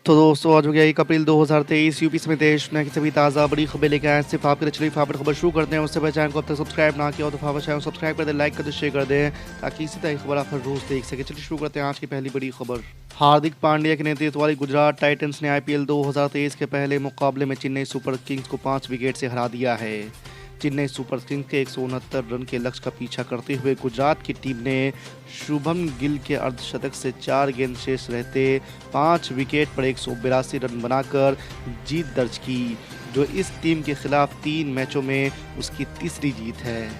तो दोस्तों आज हो गया 1 अप्रैल 2023। यूपी समेत देश दुनिया की सभी ताज़ा बड़ी खबरें लेकर आए सिर्फ आपके लिए। चलिए फटाफट खबर शुरू करते हैं। उससे पहले चैनल को अब तक सब्सक्राइब ना किया हो तो फटाफट चैनल सब्सक्राइब कर दें, लाइक कर दें, शेयर कर दें ताकि इसी तरह की खबर आप हर रोज देख सके। चलिए शुरू करते हैं आज की पहली बड़ी खबर। हार्दिक पांड्या के नेतृत्व वाली गुजरात टाइटंस ने आईपीएल 2023 के पहले मुकाबले में चेन्नई सुपर किंग्स को 5 विकेट से हरा दिया है। चेन्नई सुपर किंग्स के 169 रन के लक्ष्य का पीछा करते हुए गुजरात की टीम ने शुभम गिल के अर्धशतक से 4 गेंद शेष रहते 5 विकेट पर 182 रन बनाकर जीत दर्ज की, जो इस टीम के खिलाफ 3 मैचों में उसकी तीसरी जीत है।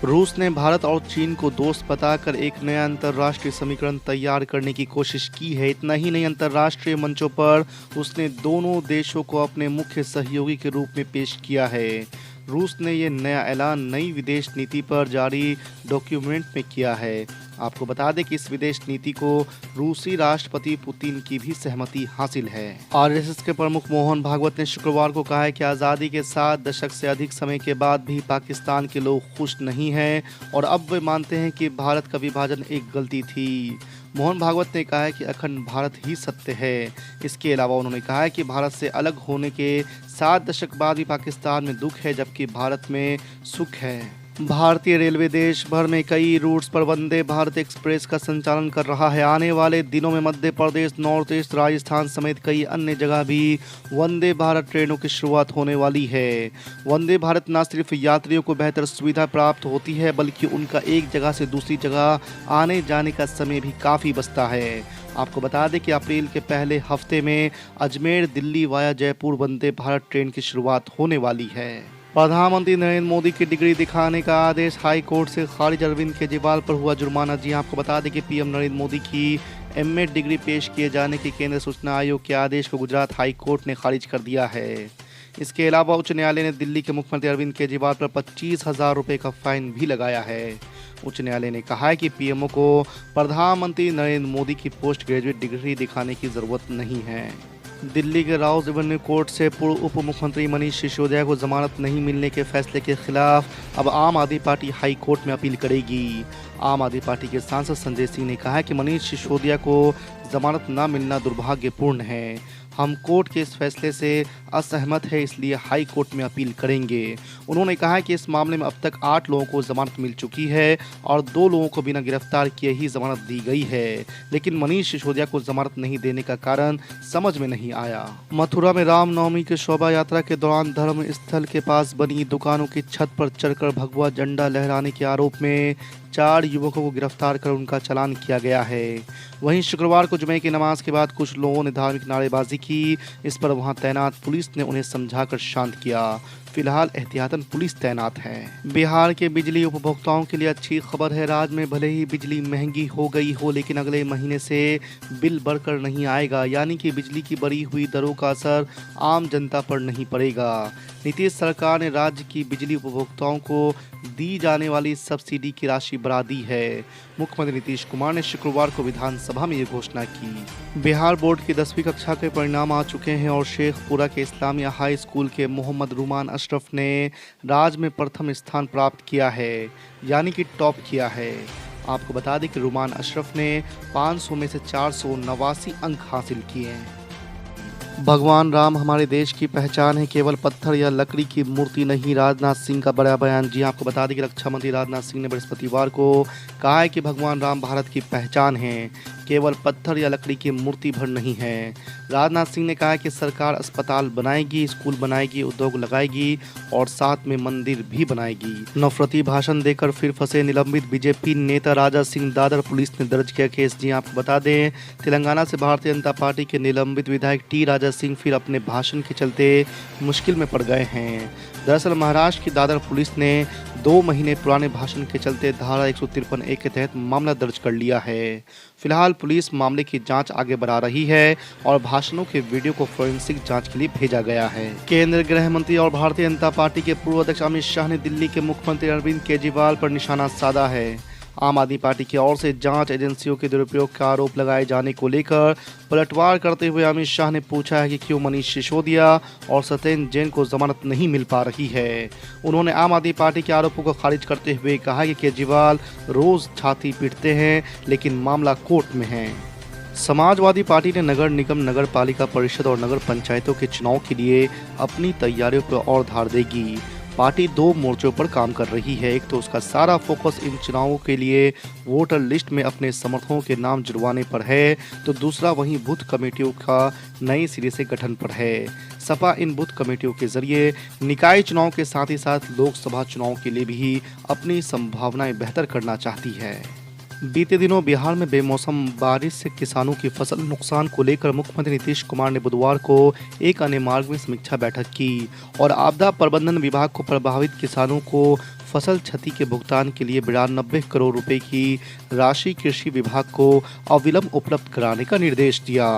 रूस ने भारत और चीन को दोस्त बताकर एक नया अंतर्राष्ट्रीय समीकरण तैयार करने की कोशिश की है। इतना ही नहीं, अंतर्राष्ट्रीय मंचों पर उसने दोनों देशों को अपने मुख्य सहयोगी के रूप में पेश किया है। रूस ने यह नया ऐलान नई विदेश नीति पर जारी डॉक्यूमेंट में किया है। आपको बता दें कि इस विदेश नीति को रूसी राष्ट्रपति पुतिन की भी सहमति हासिल है। आरएसएस के प्रमुख मोहन भागवत ने शुक्रवार को कहा है कि आज़ादी के 7 दशक से अधिक समय के बाद भी पाकिस्तान के लोग खुश नहीं हैं और अब वे मानते हैं कि भारत का विभाजन एक गलती थी। मोहन भागवत ने कहा है कि अखंड भारत ही सत्य है। इसके अलावा उन्होंने कहा है कि भारत से अलग होने के 7 दशक बाद भी पाकिस्तान में दुख है जबकि भारत में सुख है। भारतीय रेलवे देश भर में कई रूट्स पर वंदे भारत एक्सप्रेस का संचालन कर रहा है। आने वाले दिनों में मध्य प्रदेश, नॉर्थ ईस्ट, राजस्थान समेत कई अन्य जगह भी वंदे भारत ट्रेनों की शुरुआत होने वाली है। वंदे भारत न सिर्फ यात्रियों को बेहतर सुविधा प्राप्त होती है बल्कि उनका एक जगह से दूसरी जगह आने जाने का समय भी काफ़ी बचता है। आपको बता दें कि अप्रैल के पहले हफ्ते में अजमेर दिल्ली वाया जयपुर वंदे भारत ट्रेन की शुरुआत होने वाली है। प्रधानमंत्री नरेंद्र मोदी की डिग्री दिखाने का आदेश हाई कोर्ट से खारिज। अरविंद केजरीवाल पर हुआ जुर्माना। जी आपको बता दें कि पीएम नरेंद्र मोदी की एमए डिग्री पेश किए जाने के केंद्रीय सूचना आयोग के आदेश को गुजरात हाई कोर्ट ने खारिज कर दिया है। इसके अलावा उच्च न्यायालय ने दिल्ली के मुख्यमंत्री अरविंद केजरीवाल पर 25,000 रुपये का फाइन भी लगाया है। उच्च न्यायालय ने कहा है कि पीएमओ को प्रधानमंत्री नरेंद्र मोदी की पोस्ट ग्रेजुएट डिग्री दिखाने की जरूरत नहीं है। दिल्ली के राउज एवेन्यू कोर्ट से पूर्व उप मुख्यमंत्री मनीष सिसोदिया को जमानत नहीं मिलने के फैसले के खिलाफ अब आम आदमी पार्टी हाई कोर्ट में अपील करेगी। आम आदमी पार्टी के सांसद संजय सिंह ने कहा है कि मनीष सिसोदिया को जमानत न मिलना दुर्भाग्यपूर्ण है। हम कोर्ट के इस फैसले से असहमत है, इसलिए हाई कोर्ट में अपील करेंगे। उन्होंने कहा है कि इस मामले में अब तक 8 लोगों को जमानत मिल चुकी है और 2 लोगों को बिना गिरफ्तार किए ही जमानत दी गई है, लेकिन मनीष सिसोदिया को जमानत नहीं देने का कारण समझ में नहीं आया। मथुरा में रामनवमी की शोभा यात्रा के दौरान धर्म स्थल के पास बनी दुकानों की छत पर चढ़कर भगवा झंडा लहराने के आरोप में 4 युवकों को गिरफ्तार कर उनका चालान किया गया है। वहीं शुक्रवार को जुमे की नमाज के बाद कुछ लोगों ने धार्मिक नारेबाजी की। इस पर वहां तैनात पुलिस ने उन्हें समझाकर शांत किया। फिलहाल एहतियातन पुलिस तैनात है। बिहार के बिजली उपभोक्ताओं के लिए अच्छी खबर है। राज्य में भले ही बिजली महंगी हो गई हो लेकिन अगले महीने से बिल बढ़कर नहीं आएगा, यानी कि बिजली की बढ़ी हुई दरों का असर आम जनता पर नहीं पड़ेगा। नीतीश सरकार ने राज्य की बिजली उपभोक्ताओं को दी जाने वाली सब्सिडी की राशि बढ़ा दी है। मुख्यमंत्री नीतीश कुमार ने शुक्रवार को विधानसभा में ये घोषणा की। बिहार बोर्ड की 10वीं कक्षा के परिणाम आ चुके हैं और शेखपुरा के इस्लामिया हाई स्कूल के मोहम्मद रुमान अशरफ ने राज्य में प्रथम स्थान प्राप्त किया है, यानी कि टॉप किया है। आपको बता दें कि रुमान अशरफ ने 500 में से 489 अंक हासिल किए हैं। भगवान राम हमारे देश की पहचान है, केवल पत्थर या लकड़ी की मूर्ति नहीं। राजनाथ सिंह का बड़ा बयान। जी आपको बता दें कि रक्षा मंत्री राजनाथ सिंह ने बृहस्पतिवार को कहा है कि भगवान राम भारत की पहचान है, केवल पत्थर या लकड़ी की मूर्ति भर नहीं है। राजनाथ सिंह ने कहा कि सरकार अस्पताल बनाएगी, स्कूल बनाएगी, उद्योग लगाएगी और साथ में मंदिर भी बनाएगी। नफरती भाषण देकर फिर फंसे निलंबित बीजेपी नेता राजा सिंह दादर, पुलिस ने दर्ज किया केस। जी आपको बता दें, तेलंगाना से भारतीय जनता पार्टी के निलंबित विधायक टी राजा सिंह फिर अपने भाषण के चलते मुश्किल में पड़ गए हैं। दरअसल महाराष्ट्र की दादर पुलिस ने 2 महीने पुराने भाषण के चलते धारा 153A के तहत मामला दर्ज कर लिया है। फिलहाल पुलिस मामले की जांच आगे बढ़ा रही है और भाषणों के वीडियो को फोरेंसिक जांच के लिए भेजा गया है। केंद्रीय गृह मंत्री और भारतीय जनता पार्टी के पूर्व अध्यक्ष अमित शाह ने दिल्ली के मुख्यमंत्री अरविंद केजरीवाल पर निशाना साधा है। आम आदमी पार्टी की ओर से जांच एजेंसियों के दुरुपयोग का आरोप लगाए जाने को लेकर पलटवार करते हुए अमित शाह ने पूछा है कि क्यों मनीष सिसोदिया और सत्येंद्र जैन को जमानत नहीं मिल पा रही है। उन्होंने आम आदमी पार्टी के आरोपों को खारिज करते हुए कहा कि केजरीवाल रोज छाती पीटते हैं लेकिन मामला कोर्ट में है। समाजवादी पार्टी ने नगर निगम, नगर पालिका परिषद और नगर पंचायतों के चुनाव के लिए अपनी तैयारियों पर और धार देगी। पार्टी दो मोर्चों पर काम कर रही है। एक तो उसका सारा फोकस इन चुनावों के लिए वोटर लिस्ट में अपने समर्थकों के नाम जुड़वाने पर है, तो दूसरा वहीं बूथ कमेटियों का नए सिरे से गठन पर है। सपा इन बूथ कमेटियों के जरिए निकाय चुनाव के साथ ही साथ लोकसभा चुनाव के लिए भी अपनी संभावनाएं बेहतर करना चाहती है। बीते दिनों बिहार में बेमौसम बारिश से किसानों की फसल नुकसान को लेकर मुख्यमंत्री नीतीश कुमार ने बुधवार को एक अन्य मार्ग में समीक्षा बैठक की और आपदा प्रबंधन विभाग को प्रभावित किसानों को फसल क्षति के भुगतान के लिए 92 करोड़ रुपए की राशि कृषि विभाग को अविलंब उपलब्ध कराने का निर्देश दिया।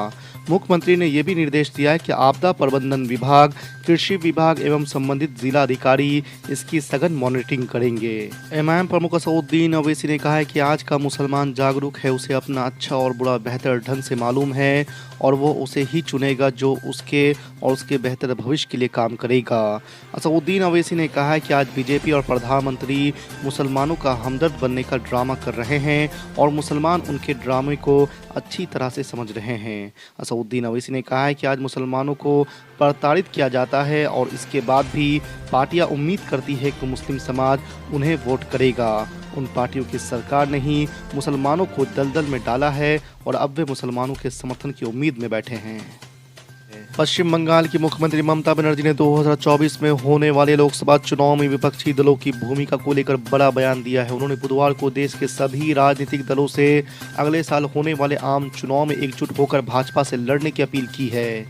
मुख्यमंत्री ने यह भी निर्देश दिया है कि आपदा प्रबंधन विभाग, कृषि विभाग एवं संबंधित जिला अधिकारी इसकी सघन मॉनिटरिंग करेंगे। एमआईएम प्रमुख असदुद्दीन ओवैसी ने कहा है कि आज का मुसलमान जागरूक है, उसे अपना अच्छा और बुरा बेहतर ढंग से मालूम है और वो उसे ही चुनेगा जो उसके और उसके बेहतर भविष्य के लिए काम करेगा। असदुद्दीन ओवैसी ने कहा है कि आज बीजेपी और प्रधानमंत्री मुसलमानों का हमदर्द बनने का ड्रामा कर रहे हैं और मुसलमान उनके ड्रामे को अच्छी तरह से समझ रहे हैं। असदुद्दीन ओवैसी ने कहा है कि आज मुसलमानों को प्रताड़ित किया जाता है और इसके बाद भी पार्टियां उम्मीद करती है कि मुस्लिम समाज उन्हें वोट करेगा। उन पार्टियों की सरकार ने ही मुसलमानों को दलदल में डाला है और अब वे मुसलमानों के समर्थन की उम्मीद में बैठे हैं। पश्चिम बंगाल की मुख्यमंत्री ममता बनर्जी ने 2024 में होने वाले लोकसभा चुनाव में विपक्षी दलों की भूमिका को लेकर बड़ा बयान दिया है। उन्होंने बुधवार को देश के सभी राजनीतिक दलों से अगले साल होने वाले आम चुनाव में एकजुट होकर भाजपा से लड़ने की अपील की है।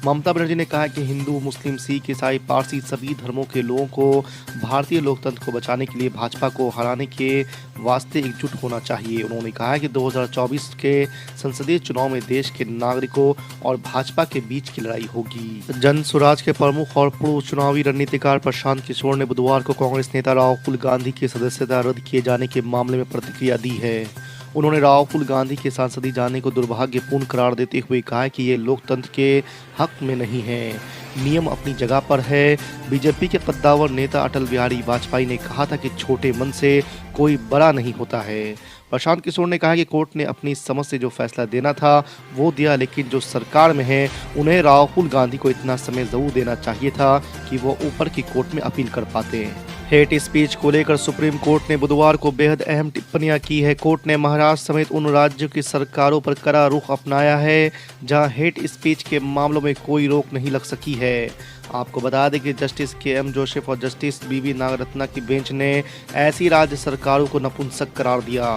ममता बनर्जी ने कहा कि हिंदू, मुस्लिम, सिख, ईसाई, पारसी सभी धर्मों के लोगों को भारतीय लोकतंत्र को बचाने के लिए भाजपा को हराने के वास्ते एकजुट होना चाहिए। उन्होंने कहा कि 2024 के संसदीय चुनाव में देश के नागरिकों और भाजपा के बीच की लड़ाई होगी। जन स्वराज के प्रमुख और पूर्व चुनावी रणनीतिकार प्रशांत किशोर ने बुधवार को कांग्रेस नेता राहुल गांधी की सदस्यता रद्द किए जाने के मामले में प्रतिक्रिया दी है। उन्होंने राहुल गांधी के सांसदी जाने को दुर्भाग्यपूर्ण करार देते हुए कहा कि ये लोकतंत्र के हक में नहीं है, नियम अपनी जगह पर है। बीजेपी के कद्दावर नेता अटल बिहारी वाजपेयी ने कहा था कि छोटे मन से कोई बड़ा नहीं होता है। प्रशांत किशोर ने कहा कि कोर्ट ने अपनी समझ से जो फैसला देना था वो दिया, लेकिन जो सरकार में है उन्हें राहुल गांधी को इतना समय जरूर देना चाहिए था कि वो ऊपर की कोर्ट में अपील कर पाते। हेट स्पीच को लेकर सुप्रीम कोर्ट ने बुधवार को बेहद अहम टिप्पणियां की है। कोर्ट ने महाराष्ट्र समेत उन राज्यों की सरकारों पर कड़ा रुख अपनाया है जहां हेट स्पीच के मामलों में कोई रोक नहीं लग सकी है। आपको बता दें कि जस्टिस के.एम. जोसेफ और जस्टिस बी.वी. नागरत्ना की बेंच ने ऐसी राज्य सरकारों को नपुंसक करार दिया।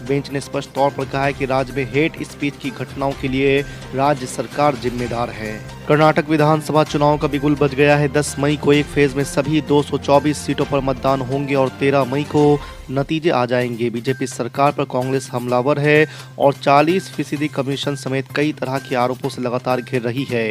बेंच ने स्पष्ट तौर पर कहा है कि राज्य में हेट स्पीच की घटनाओं के लिए राज्य सरकार जिम्मेदार है। कर्नाटक विधानसभा चुनाव का बिगुल बज गया है। 10 मई को एक फेज में सभी 224 सीटों पर मतदान होंगे और 13 मई को नतीजे आ जाएंगे। बीजेपी सरकार पर कांग्रेस हमलावर है और 40% कमीशन समेत कई तरह के आरोपों से लगातार घिर रही है।